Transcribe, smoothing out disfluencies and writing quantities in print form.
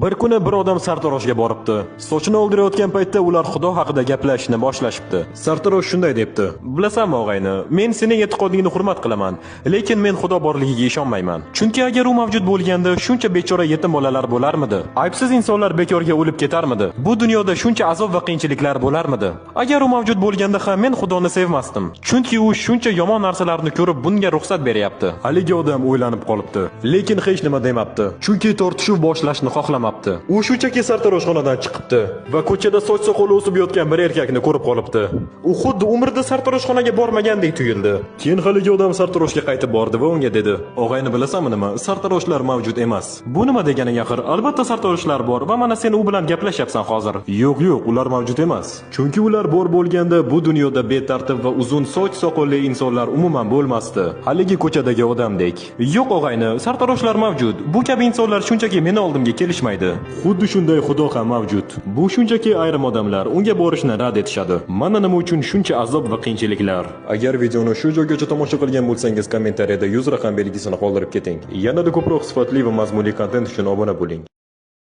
Bir kuni bir odam sartaroshga boribdi. Sochini oldirayotgan paytda ular Xudo haqida gaplashishni boshlashibdi. Sartarosh shunday debdi: "Bilasanmi og'ayni, men sening e'tiqodingni hurmat qilaman, lekin men Xudo borligiga ishonmayman. Chunki agar u mavjud bo'lganda, shuncha bechora yetim bolalar bo'larmidi? Aybsiz insonlar bekorga o'lib ketarmidi? Bu dunyoda shuncha azob va qiyinchiliklar bo'larmidi? Agar u mavjud bo'lganda ham men Xudoni sevmasdim. Chunki u shuncha yomon narsalarni ko'rib bunga ruxsat beryapti." Haligi odam o'ylanib qolibdi, lekin hech nima demabdi. Chunki tortishuv boshlashni xohlamabdi. U shunchaki sartaroshxonadan chiqibdi va ko'chada soch soqoli o'sib yotgan bir erkakni ko'rib qolibdi. U xuddi umrida sartaroshxonaga bormagandek tuyuldi. Keyin haligi odam sartaroshga qaytib bordi va unga dedi: "Og'ayni, bilasanmi nima? Sartaroshlar mavjud emas." "Bu nima deganing axir? Albatta sartaroshlar bor va mana sen u bilan gaplashyapsan hozir." "Yo'q, ular mavjud emas. Chunki ular bor bo'lganda bu dunyoda betartib va uzun soch soqolli insonlar umuman bo'lmasdi. Haligi ko'chadagi odamdek." "Yo'q og'ayni, sartaroshlar mavjud. Bu kabi insonlar shunchaki meni oldimga kelishmaydi." Xuddi shunday Xudo ham mavjud. Bu shunchaki ayrim odamlar unga borishni rad etishadi. Mana nima uchun shuncha azob va qiyinchiliklar. Agar videoni shu joygacha tomosha qilgan bo'lsangiz, kommentariyada 100 raqam belgisini qoldirib keting. Yanada ko'proq sifatli va mazmunli kontent uchun obuna bo'ling.